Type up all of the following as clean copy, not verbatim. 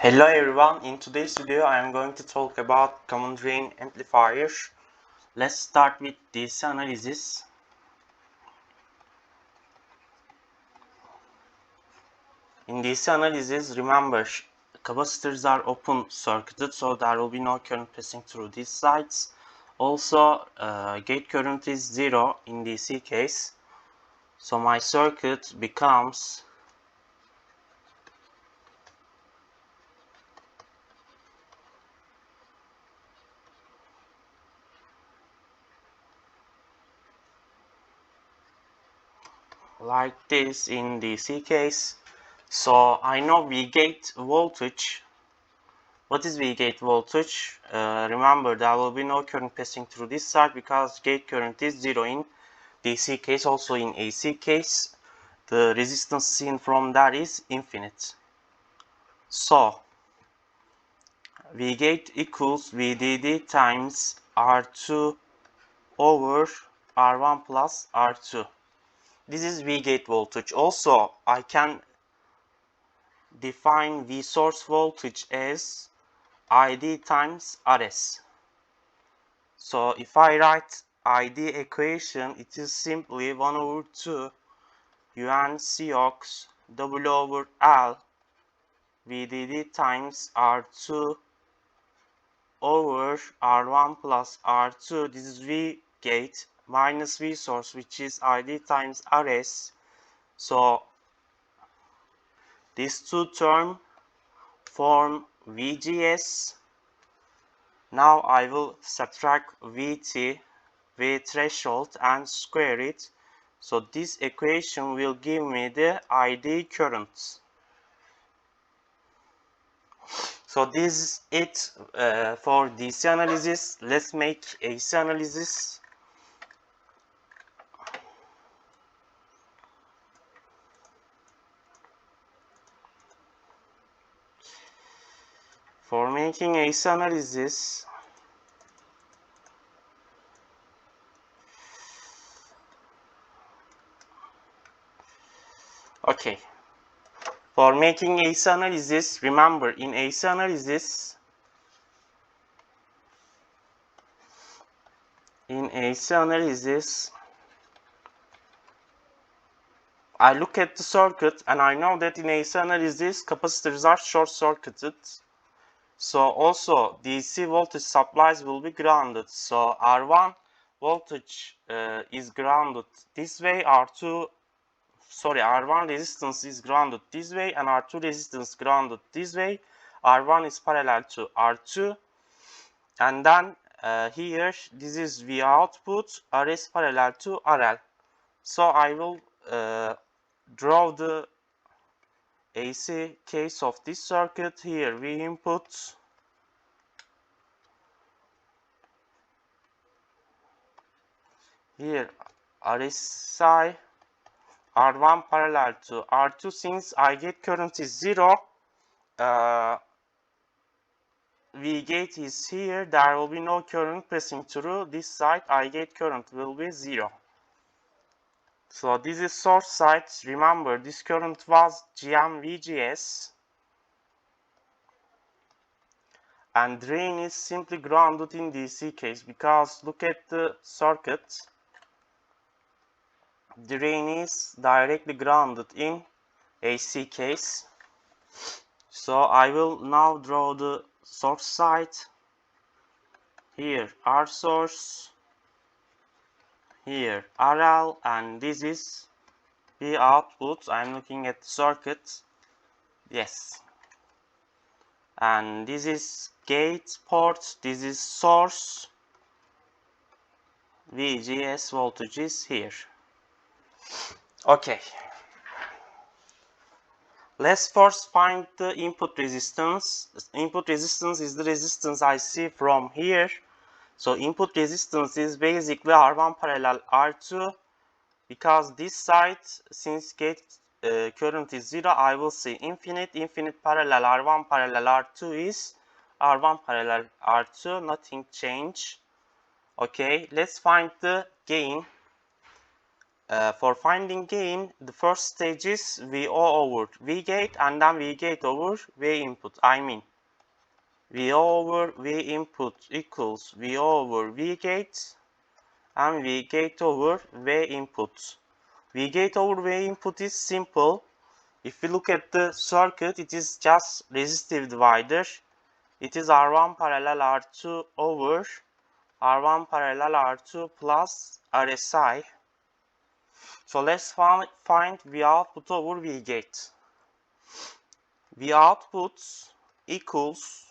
Hello everyone, in today's video I am going to talk about common drain amplifier. Let's start with DC analysis. In DC analysis, remember capacitors are open circuited, so there will be no current passing through these sides. Also, gate current is 0 in DC case, so my circuit becomes like this in DC case. So I know V gate voltage. What is V gate voltage? Remember, there will be no current passing through this side because gate current is 0 in DC case. Also in AC case, the resistance seen from that is infinite. So V gate equals VDD times R2 over R1 plus R2. This is V gate voltage. Also, I can define V source voltage as ID times RS. So if I write ID equation, it is simply 1 over 2 UN Cox W over L VDD times R2 over R1 plus R2. This is V gate minus V source, which is ID times RS. So these two terms form VGS. Now I will subtract VT, V threshold, and square it. So this equation will give me the ID current. So this is it for DC analysis. Let's make AC analysis. For making AC analysis, okay. For making AC analysis, remember in AC analysis, I look at the circuit and I know that in AC analysis, capacitors are short circuited. So also DC voltage supplies will be grounded. So R1 voltage is grounded this way, R1 resistance is grounded this way, and R2 resistance grounded this way. R1 is parallel to R2, and then here this is V output, RS parallel to RL. So I will draw the AC case of this circuit. Here V input, here RSI, R1 parallel to R2. Since I gate current is 0, V gate is here, there will be no current passing through this side. I gate current will be 0. So this is source side. Remember, this current was GM VGS, and drain is simply grounded in DC case because look at the circuit. Drain is directly grounded in AC case. So I will now draw the source side. Here R source, here RL, and this is the output. I'm looking at the circuit. Yes. And this is gate port, this is source. VGS voltage is here. Okay. Let's first find the input resistance. Input resistance is the resistance I see from here. So input resistance is basically R1 parallel R2. Because this side, since gate current is 0, I will see infinite. Infinite parallel R1 parallel R2 is R1 parallel R2. Nothing change. Okay, let's find the gain. For finding gain, the first stage is VO over V gate and then V gate over V input. I mean, VO over V input equals VO over V gate and V gate over V input. V gate over V input is simple. If we look at the circuit, it is just resistive divider. It is R1 parallel R2 over R1 parallel R2 plus RSI. So let's find V output over V gate. V output equals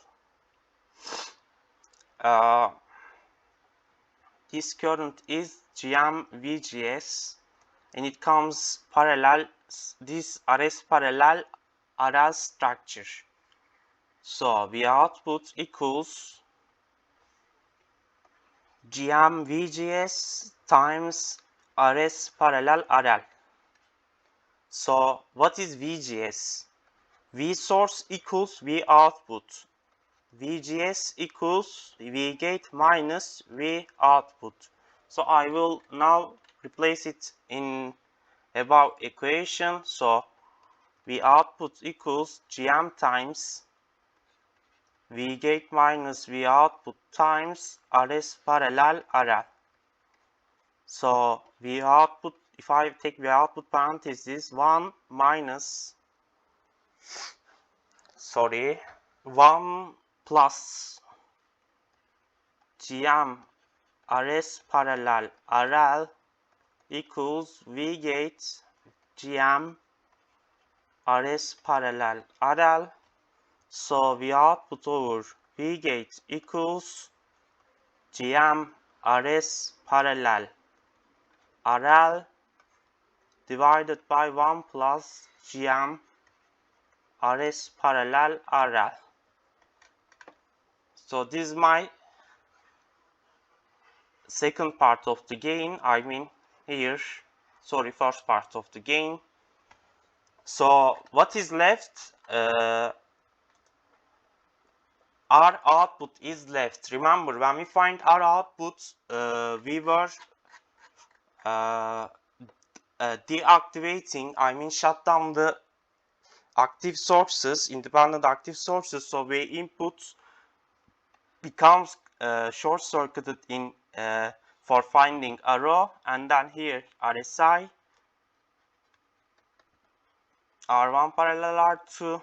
this current is GM VGS and it comes parallel, this RS parallel RL structure. So V output equals GM VGS times RS parallel RL. So what is VGS? V source equals V output. VGS equals V gate minus V output. So I will now replace it in above equation. So V output equals GM times V gate minus V output times RS parallel RL. So V output, if I take V output parenthesis, 1 plus GM RS parallel RL equals V gate GM RS parallel RL. So V output over V gate equals GM RS parallel RL divided by 1 plus GM RS parallel RL. So this is my second part of the gain, I mean here, sorry, first part of the gain. So what is left? R output is left. Remember, when we find R output, we were deactivating, I mean shut down the active sources, independent active sources, so V input becomes short circuited in for finding arrow, and then here RSI, R1 parallel R2,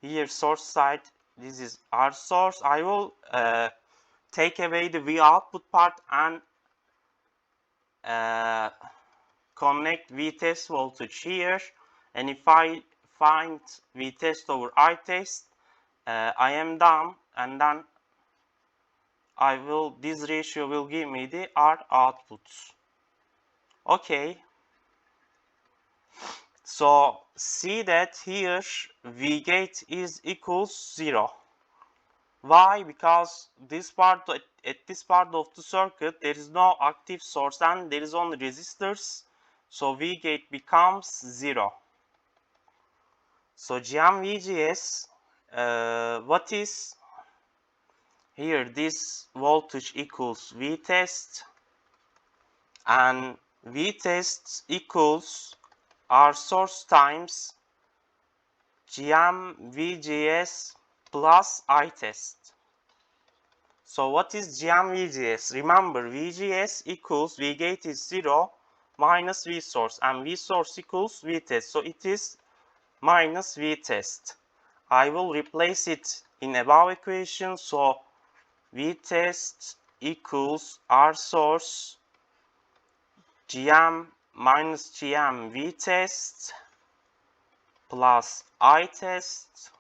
here source side, this is R source. I will take away the V output part and connect V test voltage here, and if I find V test over I test, I am done, and then this ratio will give me the R output. Okay, so see that here V gate is equals 0. Why? Because this part, at this part of the circuit, there is no active source and there is only resistors, so V gate becomes 0. So GM VGS, what is here? This voltage equals V test, and V test equals R source times GM VGS plus I test. So what is GM VGS? Remember, VGS equals V gate is 0 minus V source, and V source equals V test, so it is minus V test. I will replace it in above equation, so V test equals R source GM minus GM V test plus I test.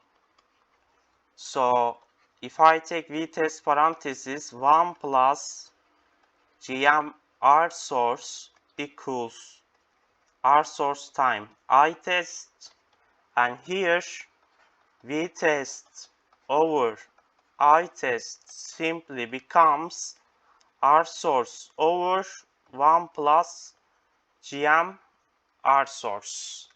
So if I take V test parenthesis, 1 plus GM R source equals R source time I test, and here V test over I test simply becomes R source over 1 plus GM R source.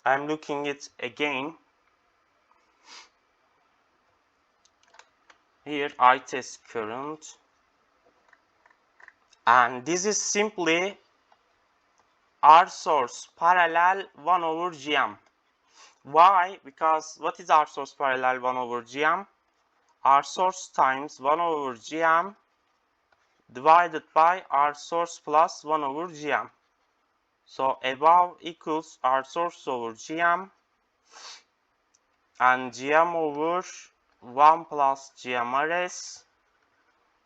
I'm looking it again. Here I test current And this is simply R source parallel 1 over Gm. Why? Because what is R source parallel 1 over Gm? R source times 1 over Gm divided by R source plus 1 over Gm. So above equals R source over Gm and Gm over 1 plus Gm Rs.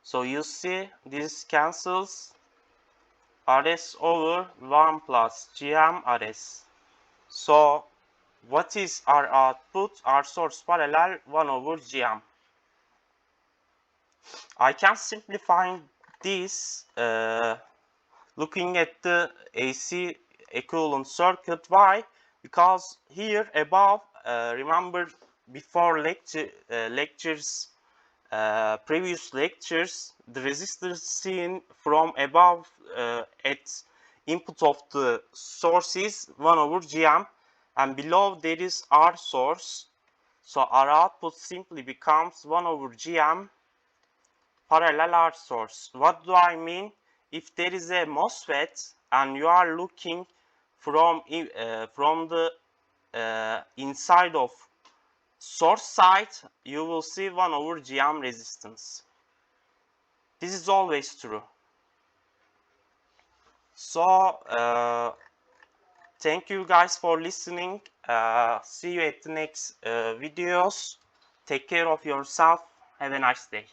So you see this cancels, Rs over 1 plus Gm Rs. So what is our output? R source parallel 1 over Gm. I can simplify this looking at the AC equivalent circuit. Why? Because here above, remember before previous lectures, the resistance seen from above at input of the source is 1 over Gm, and below there is R source. So our output simply becomes 1 over Gm parallel R source. What do I mean? If there is a MOSFET and you are looking from the inside of source side, you will see 1 over Gm resistance. This is always true. So thank you guys for listening. See you at the next videos. Take care of yourself. Have a nice day.